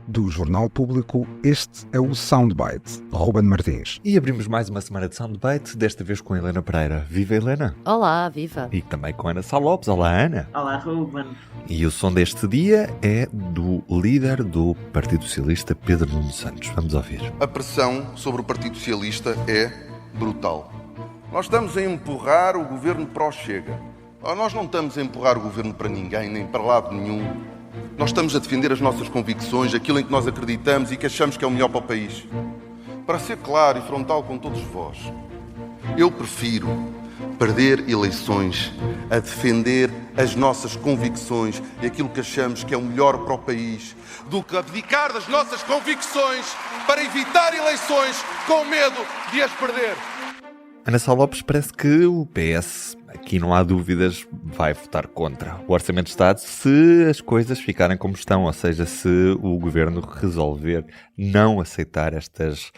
Do Jornal Público, este é o Soundbite, Ruben Martins. E abrimos mais uma semana de Soundbite, desta vez com Helena Pereira. Viva, Helena! Olá, viva! E também com Ana Sá Lopes. Olá, Ana! Olá, Ruben! E o som deste dia é do líder do Partido Socialista, Pedro Nuno Santos. Vamos ouvir. A pressão sobre o Partido Socialista é brutal. Nós estamos a empurrar o governo para o Chega. Nós não estamos a empurrar o governo para ninguém, nem para lado nenhum. Nós estamos a defender as nossas convicções, aquilo em que nós acreditamos e que achamos que é o melhor para o país. Para ser claro e frontal com todos vós, eu prefiro perder eleições a defender as nossas convicções e aquilo que achamos que é o melhor para o país, do que abdicar das nossas convicções para evitar eleições com medo de as perder. Ana Sá Lopes, parece que o PS, aqui não há dúvidas, vai votar contra o Orçamento de Estado se as coisas ficarem como estão, ou seja, se o Governo resolver não aceitar estas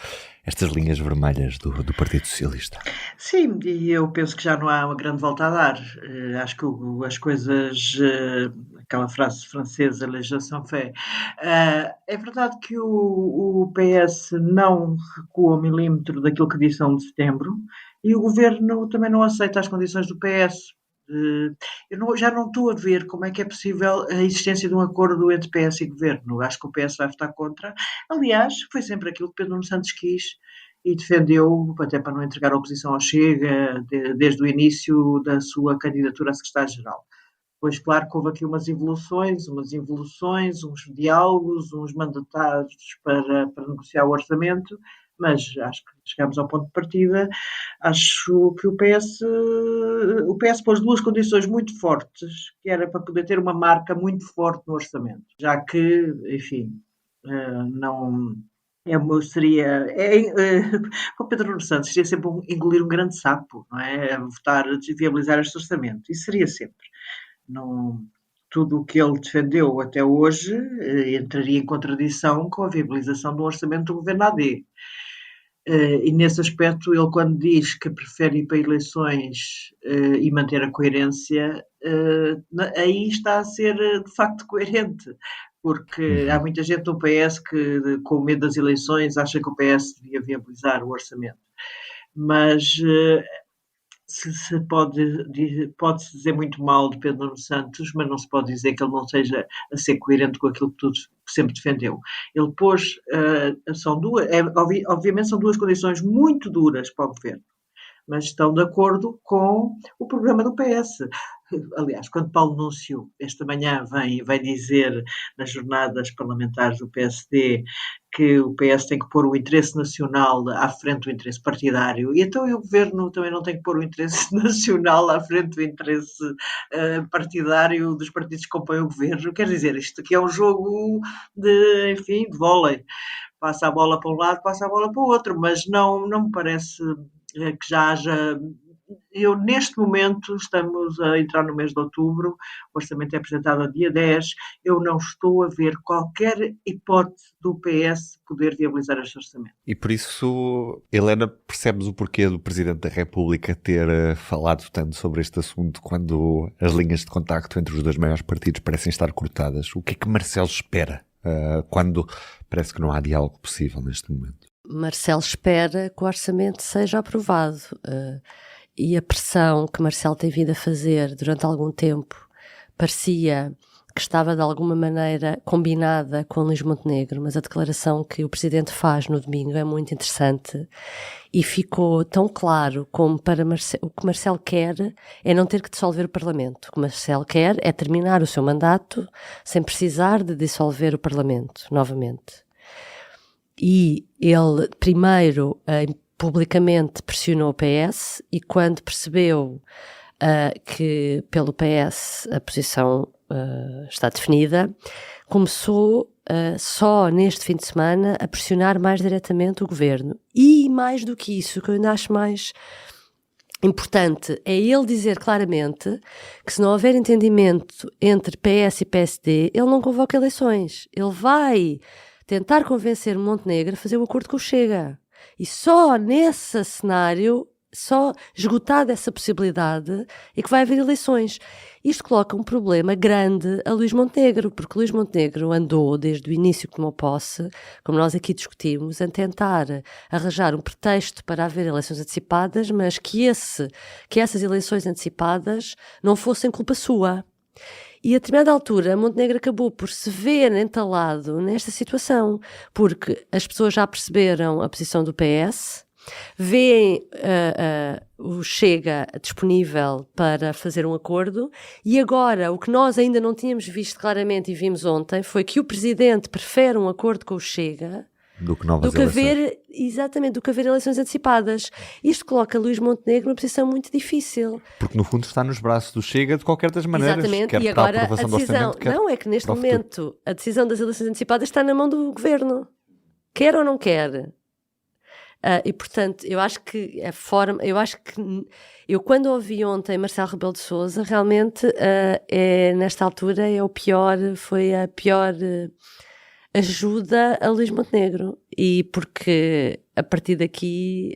linhas vermelhas do Partido Socialista. Sim, e eu penso que já não há uma grande volta a dar. Acho que as coisas, aquela frase francesa, legislação fait, é verdade que o PS não recua um milímetro daquilo que disse a 1 de setembro, e o Governo também não aceita as condições do PS. Já não estou a ver como é que é possível a existência de um acordo entre PS e Governo. Acho que o PS vai votar contra. Aliás, foi sempre aquilo que Pedro Nuno Santos quis e defendeu, até para não entregar a oposição ao Chega, desde o início da sua candidatura a secretário-geral. Pois, claro que houve aqui umas involuções, uns diálogos, uns mandatários para negociar o orçamento, mas acho que chegamos ao ponto de partida. Acho que o PS pôs duas condições muito fortes, que era para poder ter uma marca muito forte no orçamento, já que, enfim, não... seria para o Pedro Nuno Santos seria sempre engolir um grande sapo, não é? Votar, viabilizar este orçamento. Isso seria sempre. Não, tudo o que ele defendeu até hoje entraria em contradição com a viabilização do orçamento do governo AD. E nesse aspecto, ele quando diz que prefere ir para eleições e manter a coerência, aí está a ser de facto coerente. Porque há muita gente do PS que, com medo das eleições, acha que o PS devia viabilizar o orçamento. Mas pode-se dizer muito mal de Pedro Nuno Santos, mas não se pode dizer que ele não seja a ser coerente com aquilo que sempre defendeu. Ele pôs, obviamente são duas condições muito duras para o governo, mas estão de acordo com o programa do PS. Aliás, quando Paulo Núncio, esta manhã, vem dizer nas jornadas parlamentares do PSD que o PS tem que pôr o interesse nacional à frente do interesse partidário, e então o Governo também não tem que pôr o interesse nacional à frente do interesse partidário dos partidos que compõem o Governo. Quer dizer, isto aqui é um jogo de vôlei. Passa a bola para um lado, passa a bola para o outro, mas não me parece que já haja... neste momento, estamos a entrar no mês de outubro, o orçamento é apresentado a dia 10, eu não estou a ver qualquer hipótese do PS poder viabilizar este orçamento. E por isso, Helena, percebes o porquê do Presidente da República ter falado tanto sobre este assunto quando as linhas de contacto entre os dois maiores partidos parecem estar cortadas? O que é que Marcelo espera quando parece que não há diálogo possível neste momento? Marcelo espera que o orçamento seja aprovado. E a pressão que Marcelo tem vindo a fazer durante algum tempo parecia que estava de alguma maneira combinada com Luís Montenegro, mas a declaração que o Presidente faz no domingo é muito interessante e ficou tão claro como para o que Marcelo quer é não ter que dissolver o Parlamento. O que Marcelo quer é terminar o seu mandato sem precisar de dissolver o Parlamento novamente. E ele primeiro publicamente pressionou o PS e quando percebeu que pelo PS a posição está definida, começou só neste fim de semana a pressionar mais diretamente o Governo. E mais do que isso, o que eu ainda acho mais importante é ele dizer claramente que se não houver entendimento entre PS e PSD, ele não convoca eleições. Ele vai tentar convencer Montenegro a fazer um acordo com o Chega. E só nesse cenário só esgotada essa possibilidade e que vai haver eleições. Isto coloca um problema grande a Luís Montenegro, porque Luís Montenegro andou, desde o início que tomou posse, como nós aqui discutimos, a tentar arranjar um pretexto para haver eleições antecipadas, mas que essas eleições antecipadas não fossem culpa sua. E a determinada altura, Montenegro acabou por se ver entalado nesta situação, porque as pessoas já perceberam a posição do PS, veem o Chega disponível para fazer um acordo, e agora o que nós ainda não tínhamos visto claramente e vimos ontem foi que o Presidente prefere um acordo com o Chega do que novas eleições. Exatamente, do que haver eleições antecipadas. Isto coloca Luís Montenegro numa posição muito difícil. Porque no fundo está nos braços do Chega de qualquer das maneiras. Exatamente, quer e para agora a aprovação do orçamento, quer não, é que neste para o futuro. momento a decisão das eleições antecipadas está na mão do Governo. Quer ou não quer? E portanto, eu quando ouvi ontem Marcelo Rebelo de Sousa, realmente nesta altura foi a pior ajuda a Luís Montenegro, e porque a partir daqui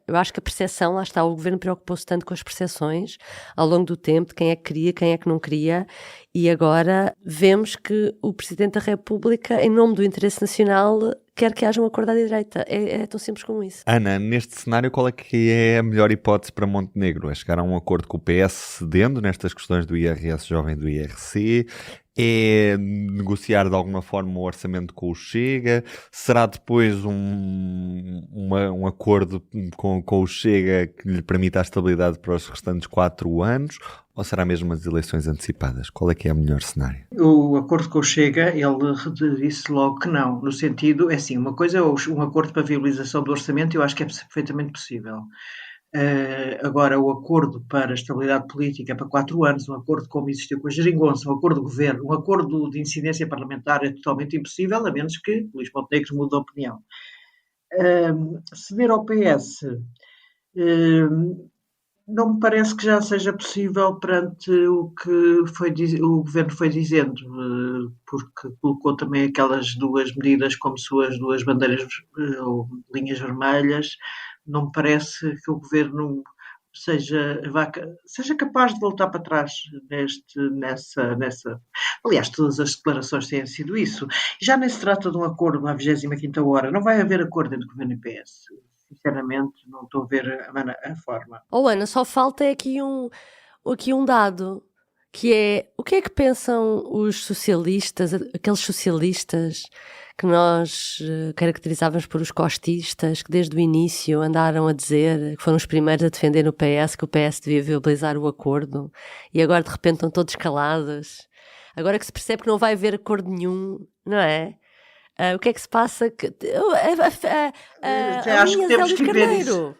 eu acho que a percepção, lá está, o Governo preocupou-se tanto com as percepções ao longo do tempo, de quem é que queria, quem é que não queria, e agora vemos que o Presidente da República, em nome do interesse nacional, quer que haja um acordo à direita. É tão simples como isso. Ana, neste cenário, qual é que é a melhor hipótese para Montenegro? É chegar a um acordo com o PS cedendo nestas questões do IRS jovem, do IRC? É negociar de alguma forma o orçamento com o Chega? Será depois um acordo com o Chega que lhe permita a estabilidade para os restantes 4 anos? Ou será mesmo as eleições antecipadas? Qual é que é o melhor cenário? O acordo com o Chega, ele disse logo que não, no sentido, é assim, uma coisa é um acordo para a viabilização do orçamento, eu acho que é perfeitamente possível. Agora, o acordo para a estabilidade política para 4 anos, um acordo como existiu com a Geringonça, um acordo de governo, um acordo de incidência parlamentar é totalmente impossível, a menos que Luís Montenegro mude de opinião. Ceder ao PS não me parece que já seja possível perante o que o Governo foi dizendo, porque colocou também aquelas 2 medidas como suas 2 bandeiras ou linhas vermelhas. Não me parece que o Governo seja capaz de voltar para trás nessa. Aliás, todas as declarações têm sido isso. Já nem se trata de um acordo à 25ª hora. Não vai haver acordo entre Governo e PS. Sinceramente, não estou a ver a forma. Ana, só falta aqui um dado, que é o que é que pensam os socialistas, aqueles socialistas que nós caracterizávamos por os costistas, que desde o início andaram a dizer, que foram os primeiros a defender no PS, que o PS devia viabilizar o acordo, e agora de repente estão todos calados. Agora que se percebe que não vai haver acordo nenhum, não é? O que é que se passa? A linha de Zé Luís Carneiro.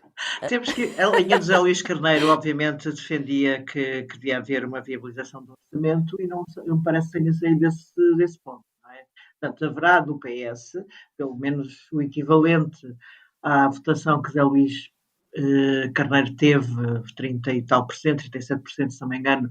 A linha de Zé Luís Carneiro, obviamente, defendia que devia haver uma viabilização do orçamento e não me parece que tenha saído desse ponto. Não é? Portanto, haverá do PS, pelo menos o equivalente à votação que Zé Luís Carneiro teve, 30 e tal por cento, 37%, se não me engano,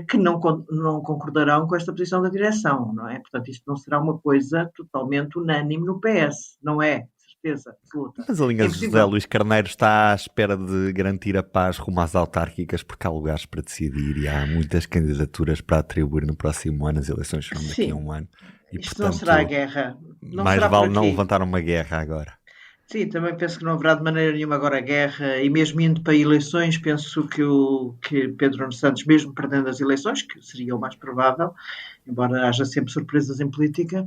que não concordarão com esta posição da direção, não é? Portanto, isto não será uma coisa totalmente unânime no PS, não é? Certeza absoluta. Mas a linha de José Luís Carneiro está à espera de garantir a paz rumo às autárquicas, porque há lugares para decidir e há muitas candidaturas para atribuir no próximo ano, as eleições são daqui a um ano. E, isto portanto, não será a guerra. Não mais será vale não levantar uma guerra agora. Sim, também penso que não haverá de maneira nenhuma agora guerra, e mesmo indo para eleições, penso que Pedro Nuno Santos, mesmo perdendo as eleições, que seria o mais provável, embora haja sempre surpresas em política,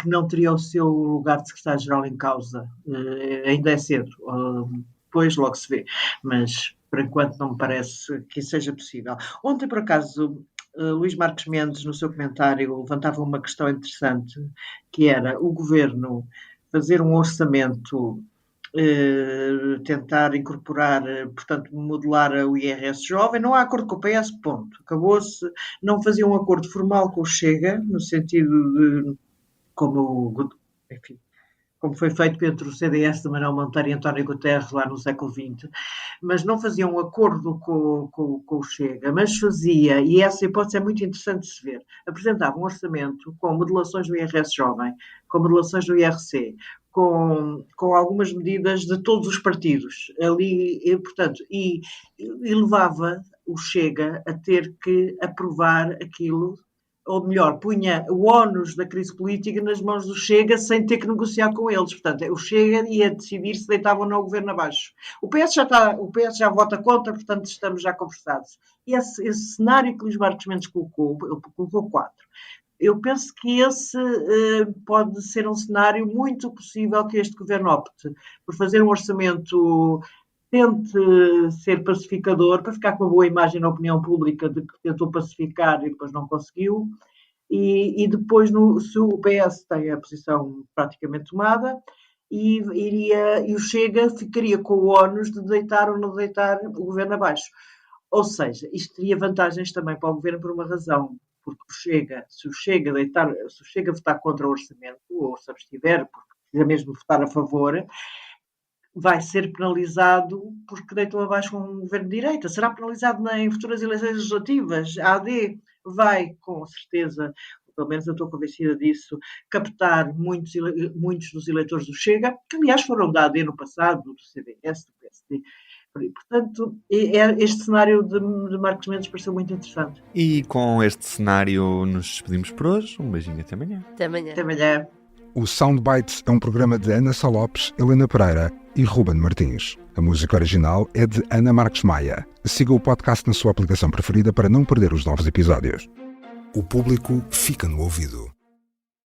que não teria o seu lugar de secretário-geral em causa. Ainda é cedo, depois logo se vê, mas por enquanto não me parece que isso seja possível. Ontem, por acaso, Luís Marques Mendes, no seu comentário, levantava uma questão interessante, que era o Governo fazer um orçamento, tentar incorporar, portanto, modelar o IRS jovem, não há acordo com o PS, ponto. Acabou-se, não fazia um acordo formal com o Chega, no sentido de, como como foi feito entre o CDS de Manuel Monteiro e António Guterres lá no século XX, mas não fazia um acordo com o Chega, mas fazia, e essa hipótese é muito interessante de se ver, apresentava um orçamento com modulações do IRS jovem, com modulações do IRC, com algumas medidas de todos os partidos ali, e, portanto, e levava o Chega a ter que aprovar aquilo, ou melhor, punha o ónus da crise política nas mãos do Chega sem ter que negociar com eles. Portanto, o Chega ia decidir se deitava ou não o governo abaixo. O PS já vota contra, portanto, estamos já conversados. E esse cenário que Luís Marques Mendes colocou, ele colocou 4. Eu penso que esse pode ser um cenário muito possível que este governo opte por fazer um orçamento, tente ser pacificador, para ficar com uma boa imagem na opinião pública de que tentou pacificar e depois não conseguiu, e depois, se o PS tem a posição praticamente tomada, e o Chega ficaria com o ónus de deitar ou não deitar o governo abaixo. Ou seja, isto teria vantagens também para o governo por uma razão, porque se o Chega votar contra o orçamento, ou se abstiver, porque precisa mesmo votar a favor, vai ser penalizado porque deitou abaixo um governo de direita. Será penalizado em futuras eleições legislativas. A AD vai, com certeza, pelo menos eu estou convencida disso, captar muitos dos eleitores do Chega, que aliás foram da AD no passado, do CDS, do PSD. Portanto, este cenário de Marcos Mendes pareceu muito interessante. E com este cenário nos despedimos por hoje. Um beijinho, até amanhã. Até amanhã. Até amanhã. O Soundbites é um programa de Ana Sá Lopes, Helena Pereira e Ruben Martins. A música original é de Ana Marques Maia. Siga o podcast na sua aplicação preferida para não perder os novos episódios. O público fica no ouvido.